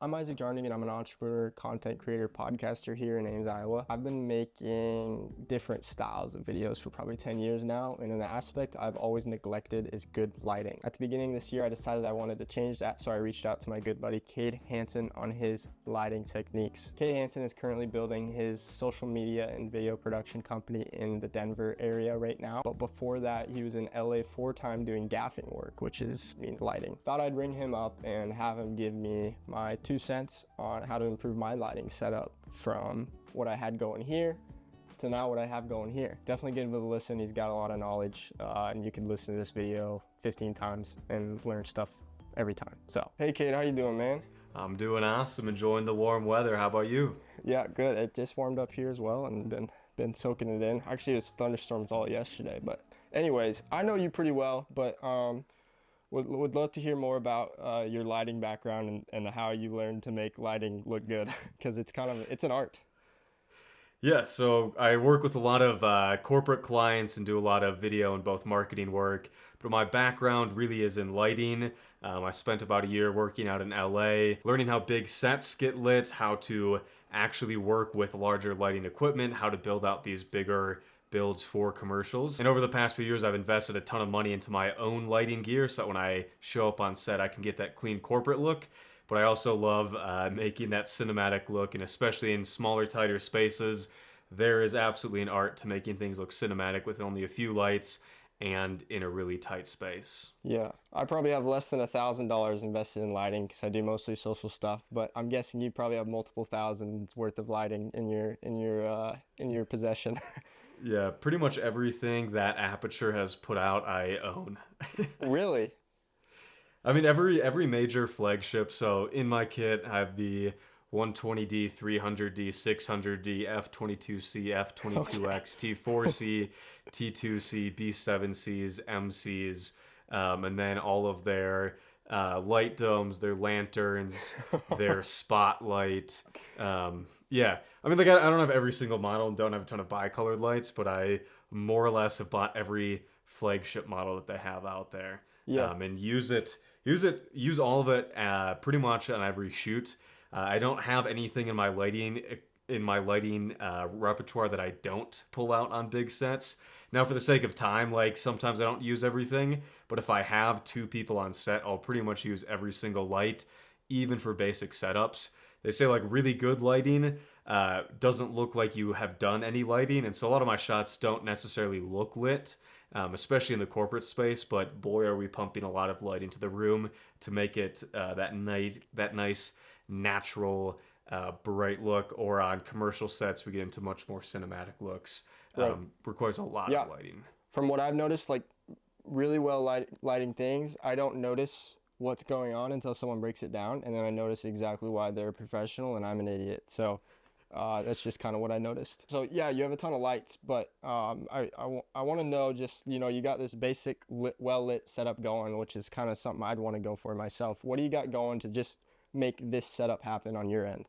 I'm Isaac Jarnigan. I'm an entrepreneur, content creator, podcaster here in Ames, Iowa. I've been making different styles of videos for probably 10 years now, and an aspect I've always neglected is good lighting. At the beginning of this year, I decided I wanted to change that, so I reached out to my good buddy Cade Hanson on his lighting techniques. Cade Hanson is currently building his social media and video production company in the Denver area right now, but before that, he was in LA full-time doing gaffing work, which means lighting. Thought I'd ring him up and have him give me my 2 cents on how to improve my lighting setup from what I had going here to now what I have going here. Definitely give it a listen. He's got a lot of knowledge, and you can listen to this video 15 times and learn stuff every time. So, hey Cade, how you doing, man? I'm doing awesome, enjoying the warm weather. How about you? Yeah, good. It just warmed up here as well and been soaking it in. Actually, it was thunderstorms all yesterday, but anyways, I know you pretty well, but would love to hear more about your lighting background and how you learned to make lighting look good, because it's an art. Yeah, so I work with a lot of corporate clients and do a lot of video and both marketing work, but my background really is in lighting. I spent about a year working out in LA, learning how big sets get lit, how to actually work with larger lighting equipment, how to build out these bigger builds for commercials. And over the past few years, I've invested a ton of money into my own lighting gear so that when I show up on set, I can get that clean corporate look. But I also love making that cinematic look, and especially in smaller, tighter spaces, there is absolutely an art to making things look cinematic with only a few lights and in a really tight space. Yeah, I probably have less than $1,000 invested in lighting because I do mostly social stuff, but I'm guessing you probably have multiple thousands worth of lighting in your possession. Yeah, pretty much everything that Aperture has put out, I own. Really? I mean, every major flagship. So in my kit, I have the 120D, 300D, 600D, F22C, F22X, T4C, T2C, B7Cs, MCs, and then all of their light domes, their lanterns, their spotlight. Yeah, I mean, like I don't have every single model and don't have a ton of bi-colored lights, but I more or less have bought every flagship model that they have out there. Yeah. And use all of it pretty much on every shoot. I don't have anything in my lighting repertoire that I don't pull out on big sets. Now, for the sake of time, like sometimes I don't use everything, but if I have 2 people on set, I'll pretty much use every single light, even for basic setups. They say like really good lighting doesn't look like you have done any lighting, and so a lot of my shots don't necessarily look lit, especially in the corporate space, but boy are we pumping a lot of light into the room to make it that nice, natural, bright look. Or on commercial sets, we get into much more cinematic looks. Right. Requires a lot of lighting. From what I've noticed, like really well lighting things, I don't notice what's going on until someone breaks it down, and then I notice exactly why they're a professional and I'm an idiot. So that's just kind of what I noticed. So yeah, you have a ton of lights, but I want to know, just, you got this basic well lit setup going, which is kind of something I'd want to go for myself. What do you got going to just make this setup happen on your end?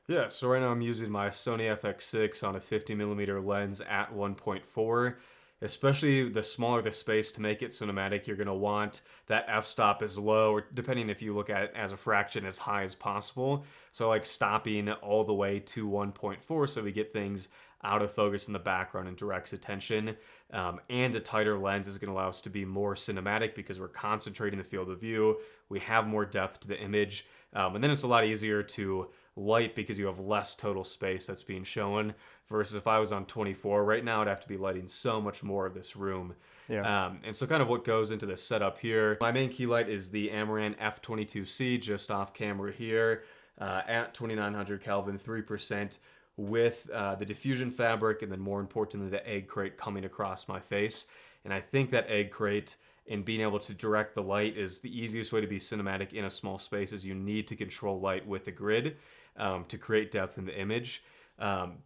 Yeah, so right now I'm using my Sony FX6 on a 50mm lens at 1.4. Especially the smaller the space, to make it cinematic, you're going to want that f-stop as low, or depending if you look at it as a fraction, as high as possible. So like stopping all the way to 1.4 so we get things out of focus in the background and directs attention. And a tighter lens is going to allow us to be more cinematic because we're concentrating the field of view. We have more depth to the image. And then it's a lot easier to light because you have less total space that's being shown, versus if I was on 24 right now, I'd have to be lighting so much more of this room. Yeah. And so kind of what goes into this setup here, my main key light is the Amaran F22C, just off camera here, at 2900 Kelvin, 3%, with the diffusion fabric, and then more importantly, the egg crate coming across my face. And I think that egg crate and being able to direct the light is the easiest way to be cinematic in a small space. Is you need to control light with the grid to create depth in the image.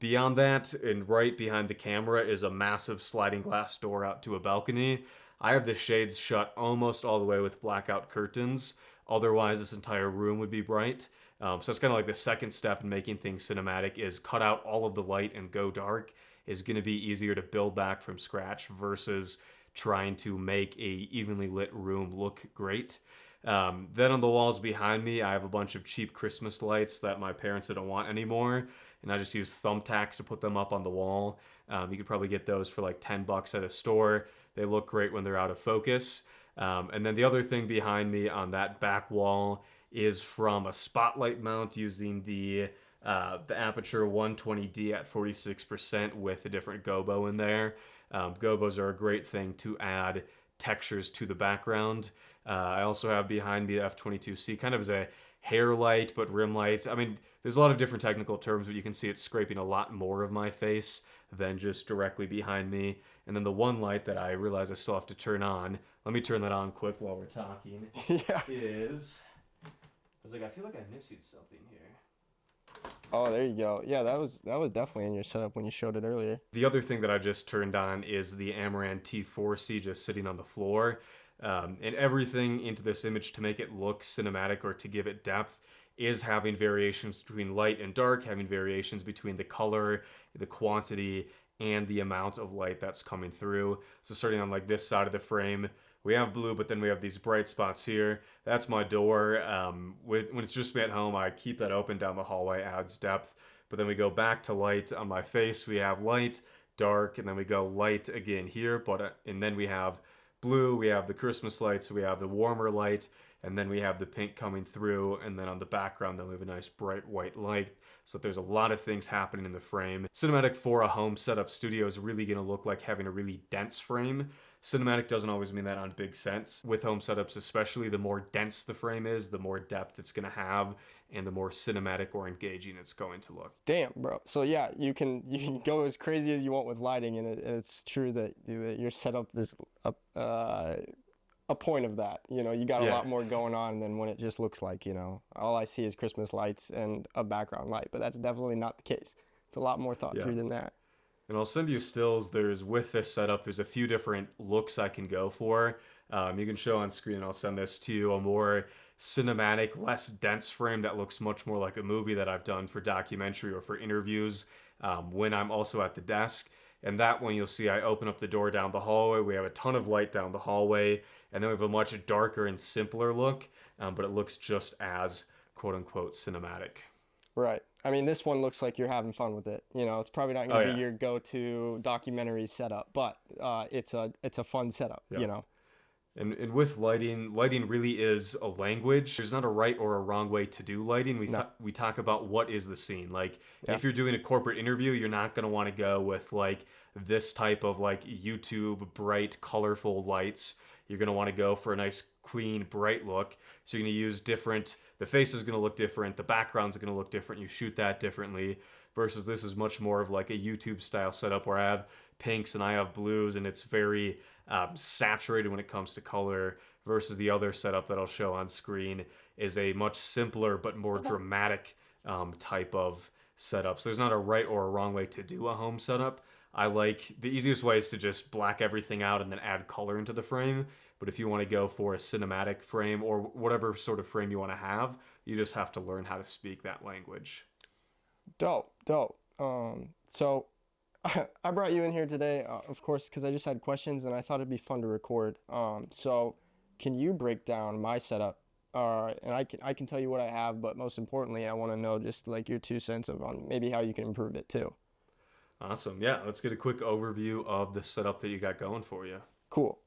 Beyond that, and right behind the camera, is a massive sliding glass door out to a balcony. I have the shades shut almost all the way with blackout curtains. Otherwise, this entire room would be bright. So it's kind of like the second step in making things cinematic, is cut out all of the light and go dark. Is going to be easier to build back from scratch versus trying to make a evenly lit room look great. Then on the walls behind me, I have a bunch of cheap Christmas lights that my parents didn't want anymore, and I just use thumbtacks to put them up on the wall. You could probably get those for like $10 at a store. They look great when they're out of focus. And then the other thing behind me on that back wall is from a spotlight mount using the Aperture 120D at 46% with a different gobo in there. Gobos are a great thing to add textures to the background. I also have behind me the F22C kind of as a hair light, but rim light. I mean, there's a lot of different technical terms, but you can see it's scraping a lot more of my face than just directly behind me. And then the one light that I realize I still have to turn on, let me turn that on quick while we're talking, Yeah. is, I was like, I feel like I missed something here. Oh, there you go. Yeah, that was definitely in your setup when you showed it earlier. The other thing that I just turned on is the Amaran T4C just sitting on the floor. And everything into this image to make it look cinematic or to give it depth is having variations between light and dark, having variations between the color, the quantity, and the amount of light that's coming through. So starting on like this side of the frame, we have blue, but then we have these bright spots here. That's my door. When it's just me at home, I keep that open down the hallway, adds depth. But then we go back to light on my face. We have light, dark, and then we go light again here. And then we have blue, we have the Christmas lights, we have the warmer light, and then we have the pink coming through, and then on the background, then we have a nice bright white light. So there's a lot of things happening in the frame. Cinematic for a home setup studio is really going to look like having a really dense frame. Cinematic doesn't always mean that on big sets. With home setups especially, the more dense the frame is, the more depth it's going to have, and the more cinematic or engaging it's going to look. Damn, bro. So yeah, you can go as crazy as you want with lighting, and it's true that your setup is a point of that. You know, you got a lot more going on than when it just looks like, you know, all I see is Christmas lights and a background light, but that's definitely not the case. It's a lot more thought through than that. And I'll send you stills. With this setup, there's a few different looks I can go for. You can show on screen, I'll send this to you, a more cinematic, less dense frame that looks much more like a movie that I've done for documentary or for interviews when I'm also at the desk. And that one, you'll see I open up the door down the hallway. We have a ton of light down the hallway. And then we have a much darker and simpler look, but it looks just as quote-unquote cinematic. Right. I mean, this one looks like you're having fun with it. You know, it's probably not going to be your go-to documentary setup, but it's a fun setup, you know. And with lighting really is a language. There's not a right or a wrong way to do lighting. We talk about what is the scene. Like, if you're doing a corporate interview, you're not going to want to go with, like, this type of, like, YouTube bright, colorful lights. You're going to want to go for a nice, clean, bright look. So you're going to use the face is going to look different, the background's going to look different, you shoot that differently, versus this is much more of like a YouTube style setup where I have pinks and I have blues, and it's very saturated when it comes to color, versus the other setup that I'll show on screen is a much simpler but more dramatic type of setup. So there's not a right or a wrong way to do a home setup. I like the easiest way is to just black everything out and then add color into the frame. But if you want to go for a cinematic frame or whatever sort of frame you want to have, you just have to learn how to speak that language. Dope. So I brought you in here today, of course, because I just had questions and I thought it'd be fun to record. So can you break down my setup? And I can tell you what I have, but most importantly, I want to know just like your 2 cents on maybe how you can improve it too. Awesome. Yeah, let's get a quick overview of the setup that you got going for you. Cool.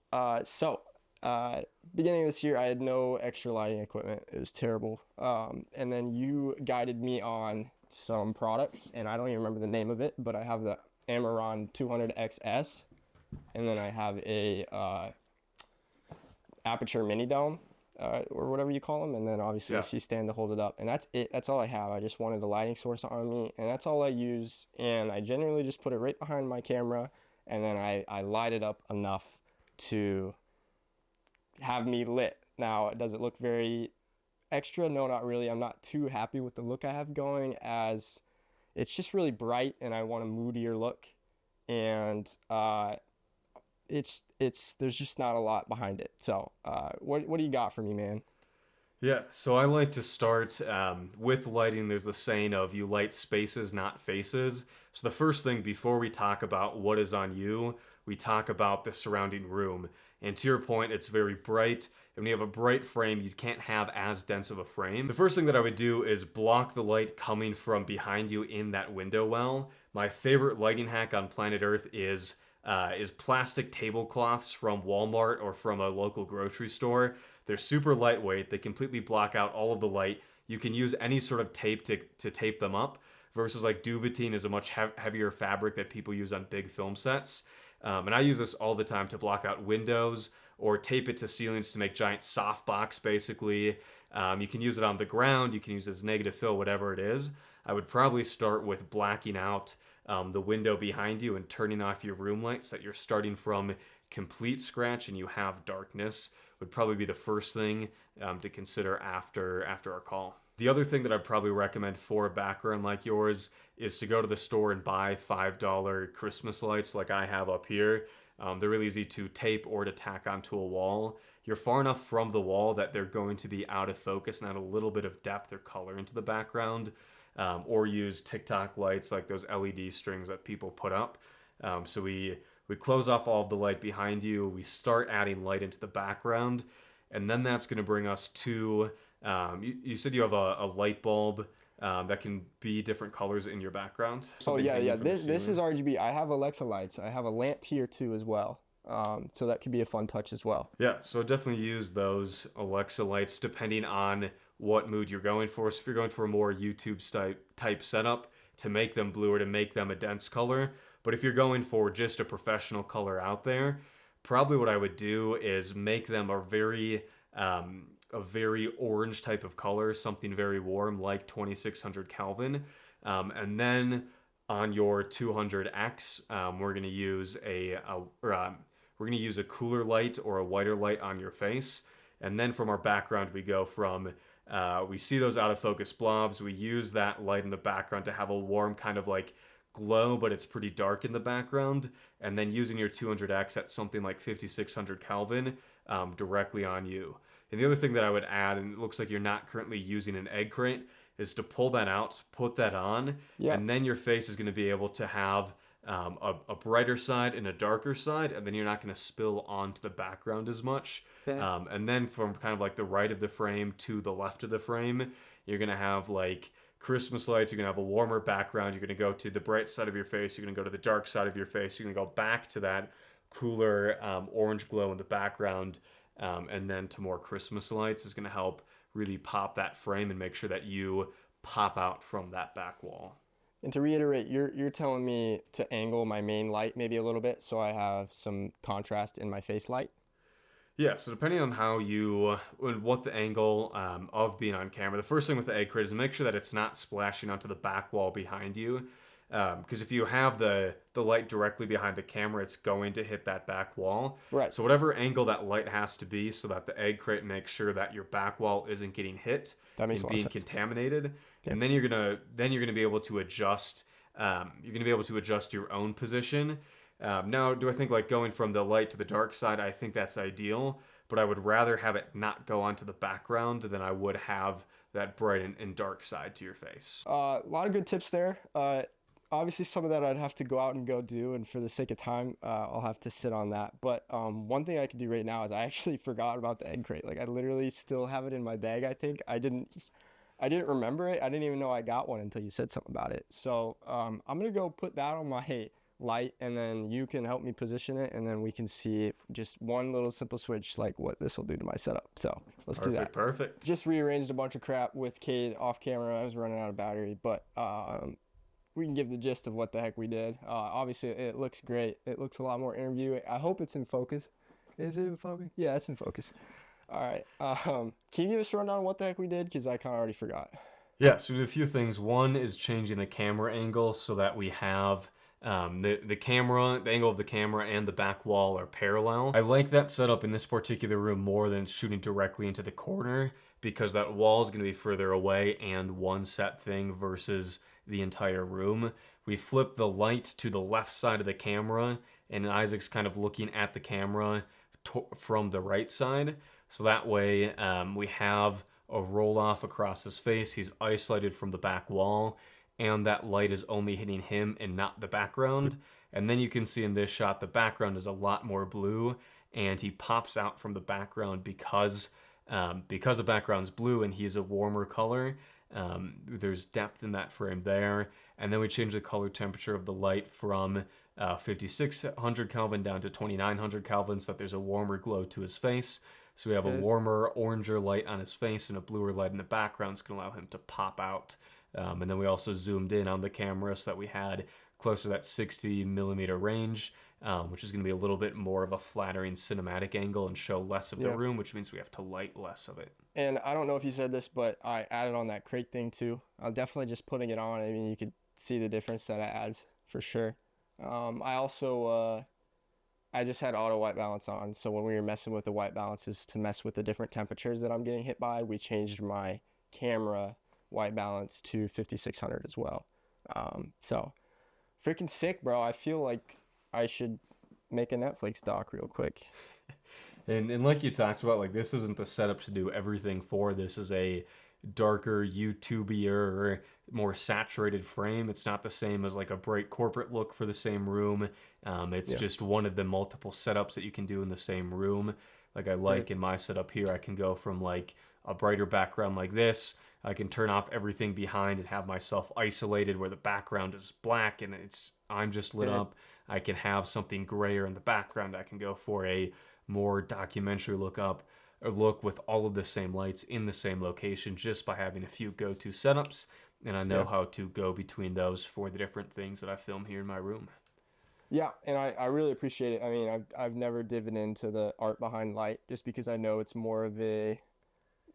Beginning of this year, I had no extra lighting equipment. It was terrible. And then you guided me on some products, and I don't even remember the name of it, but I have the Amaran 200XS, and then I have a Aperture Mini Dome, or whatever you call them, and then obviously a C-stand to hold it up. And that's it. That's all I have. I just wanted a lighting source on me, and that's all I use. And I generally just put it right behind my camera, and then I light it up enough to have me lit. Now, does it look very extra? No, not really. I'm not too happy with the look I have going, as it's just really bright and I want a moodier look, and there's just not a lot behind it. So what do you got for me, man? Yeah, so I like to start with lighting. There's the saying of you light spaces, not faces. So the first thing before we talk about what is on you, we talk about the surrounding room. And to your point, it's very bright, And when you have a bright frame, you can't have as dense of a frame. The first thing that I would do is block the light coming from behind you in that window well. My favorite lighting hack on planet Earth is plastic tablecloths from Walmart or from a local grocery store. They're super lightweight. They completely block out all of the light. You can use any sort of tape to tape them up, versus like duvetine is a much heavier fabric that people use on big film sets. And I use this all the time to block out windows or tape it to ceilings to make giant softbox, basically. You can use it on the ground. You can use it as negative fill, whatever it is. I would probably start with blacking out the window behind you and turning off your room lights so that you're starting from complete scratch and you have darkness. Would probably be the first thing to consider after our call. The other thing that I'd probably recommend for a background like yours is to go to the store and buy $5 Christmas lights like I have up here. They're really easy to tape or to tack onto a wall. You're far enough from the wall that they're going to be out of focus and add a little bit of depth or color into the background. Or use TikTok lights like those LED strings that people put up. So we close off all of the light behind you. We start adding light into the background. And then that's going to bring us to, you said you have a light bulb that can be different colors in your background. Oh, yeah. This is RGB. I have Alexa lights. I have a lamp here too as well. So that could be a fun touch as well. Yeah, so definitely use those Alexa lights depending on what mood you're going for. So if you're going for a more YouTube type setup, to make them blue or to make them a dense color. But if you're going for just a professional color out there, probably what I would do is make them a very orange type of color, something very warm like 2600 Kelvin. And then on your 200X, we're going to use a cooler light or a whiter light on your face. And then from our background, we go from, we see those out of focus blobs. We use that light in the background to have a warm kind of like glow, but it's pretty dark in the background. And then using your 200X at something like 5600 Kelvin directly on you. And the other thing that I would add, and it looks like you're not currently using an egg crate, is to pull that out, put that on, and then your face is going to be able to have a brighter side and a darker side, and then you're not going to spill onto the background as much. Okay. And then from kind of like the right of the frame to the left of the frame, you're going to have like Christmas lights. You're going to have a warmer background. You're going to go to the bright side of your face. You're going to go to the dark side of your face. You're going to go back to that cooler orange glow in the background. And then to more Christmas lights is going to help really pop that frame and make sure that you pop out from that back wall. And to reiterate, you're telling me to angle my main light maybe a little bit so I have some contrast in my face light? Yeah, so depending on what the angle of being on camera, the first thing with the egg crate is make sure that it's not splashing onto the back wall behind you. Because if you have the light directly behind the camera, it's going to hit that back wall. Right. So whatever angle that light has to be so that the egg crate makes sure that your back wall isn't getting hit and being contaminated. Yep. And then you're gonna be able to adjust. Your own position. Now, do I think like going from the light to the dark side? I think that's ideal, but I would rather have it not go onto the background than I would have that bright and dark side to your face. A lot of good tips there. Obviously, some of that I'd have to go out and go do, and for the sake of time, I'll have to sit on that. But one thing I can do right now is I actually forgot about the egg crate. Like I literally still have it in my bag. I think I didn't remember it. I didn't even know I got one until you said something about it. So I'm gonna go put that on my light, and then you can help me position it, and then we can see if just one little simple switch, like what this will do to my setup. So let's do that. Perfect. Just rearranged a bunch of crap with Cade off camera. I was running out of battery, but we can give the gist of what the heck we did. Obviously, it looks great. It looks a lot more interview. I hope it's in focus. Is it in focus? Yeah, it's in focus. All right. Can you give us a rundown on what the heck we did? Because I kind of already forgot. Yeah, so we did a few things. One is changing the camera angle so that we have the angle of the camera and the back wall are parallel. I like that setup in this particular room more than shooting directly into the corner, because that wall is going to be further away and one set thing versus the entire room. We flip the light to the left side of the camera, and Isaac's kind of looking at the camera from the right side. So that way we have a roll off across his face. He's isolated from the back wall, and that light is only hitting him and not the background. And then you can see in this shot, the background is a lot more blue, and he pops out from the background because the background's blue and he's a warmer color. There's depth in that frame there. And then we change the color temperature of the light from 5600 Kelvin down to 2900 Kelvin so that there's a warmer glow to his face. So we have a warmer, oranger light on his face and a bluer light in the background. It's going to allow him to pop out. And then we also zoomed in on the camera so that we had closer to that 60 millimeter range, which is going to be a little bit more of a flattering cinematic angle and show less of the room, which means we have to light less of it. And I don't know if you said this, but I added on that crate thing too. I'll definitely just putting it on. I mean, you could see the difference that it adds for sure. I also, I just had auto white balance on. So when we were messing with the white balances to mess with the different temperatures that I'm getting hit by, we changed my camera white balance to 5600 as well. So freaking sick, bro. I feel like I should make a Netflix doc real quick. And like you talked about, like, this isn't the setup to do everything for. This is a darker, YouTubier, more saturated frame. It's not the same as like a bright corporate look for the same room. It's just one of the multiple setups that you can do in the same room. Like I like in my setup here, I can go from like a brighter background like this. I can turn off everything behind and have myself isolated where the background is black and I'm just lit up. I can have something grayer in the background. I can go for a more documentary look with all of the same lights in the same location just by having a few go-to setups, and I know how to go between those for the different things that I film here in my room. Yeah, and I really appreciate it. I mean, I've never dived into the art behind light just because I know it's more of a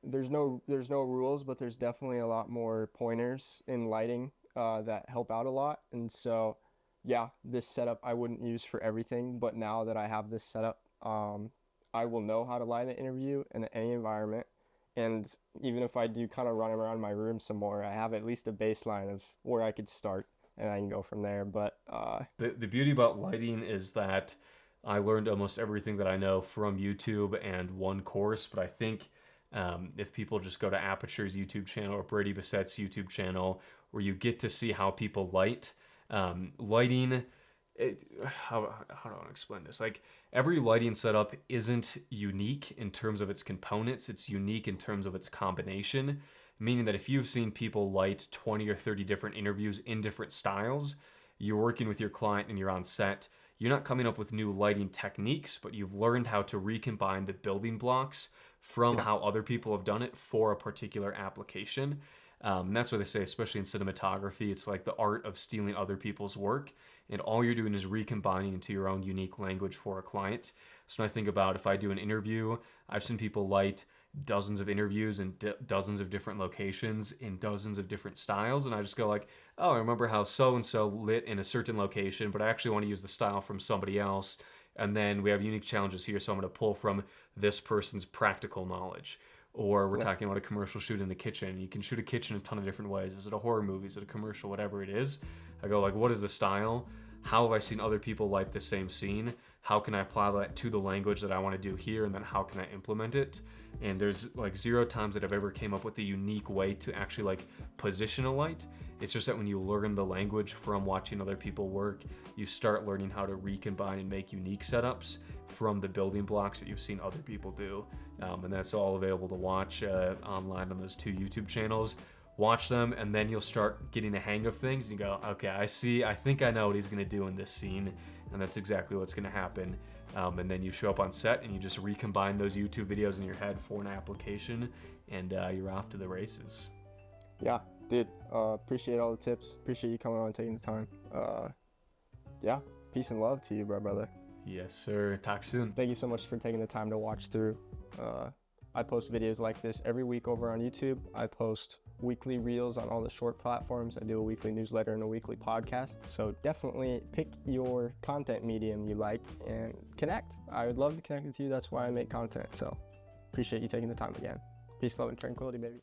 there's no rules, but there's definitely a lot more pointers in lighting that help out a lot. And so yeah, this setup I wouldn't use for everything, but now that I have this setup, I will know how to light an interview in any environment. And even if I do kind of run around my room some more, I have at least a baseline of where I could start and I can go from there. But the beauty about lighting is that I learned almost everything that I know from YouTube and one course. But I think if people just go to Aperture's YouTube channel or Brady Bassett's YouTube channel, where you get to see how people light, lighting, how do I want to explain this? Like, every lighting setup isn't unique in terms of its components. It's unique in terms of its combination, meaning that if you've seen people light 20 or 30 different interviews in different styles, you're working with your client and you're on set, you're not coming up with new lighting techniques, but you've learned how to recombine the building blocks from how other people have done it for a particular application. And that's what they say, especially in cinematography. It's like the art of stealing other people's work, and all you're doing is recombining into your own unique language for a client. So when I think about if I do an interview, I've seen people light dozens of interviews in dozens of different locations in dozens of different styles, and I just go like, oh, I remember how so-and-so lit in a certain location, but I actually want to use the style from somebody else. And then we have unique challenges here, so I'm going to pull from this person's practical knowledge. Or we're talking about a commercial shoot in the kitchen. You can shoot a kitchen a ton of different ways. Is it a horror movie? Is it a commercial? Whatever it is. I go like, what is the style? How have I seen other people light the same scene? How can I apply that to the language that I want to do here? And then how can I implement it? And there's like 0 times that I've ever came up with a unique way to actually like position a light. It's just that when you learn the language from watching other people work, you start learning how to recombine and make unique setups from the building blocks that you've seen other people do. And that's all available to watch online on those 2 YouTube channels. Watch them, and then you'll start getting a hang of things. And you go, okay, I think I know what he's going to do in this scene, and that's exactly what's going to happen. And then you show up on set, and you just recombine those YouTube videos in your head for an application, and you're off to the races. Yeah, dude, appreciate all the tips. Appreciate you coming on and taking the time. Yeah, peace and love to you, brother. Yes, sir. Talk soon. Thank you so much for taking the time to watch through. I post videos like this every week over on YouTube. I post weekly reels on all the short platforms. I do a weekly newsletter and a weekly podcast. So definitely pick your content medium you like and connect. I would love to connect with you. That's why I make content. So appreciate you taking the time again. Peace, love, and tranquility, baby.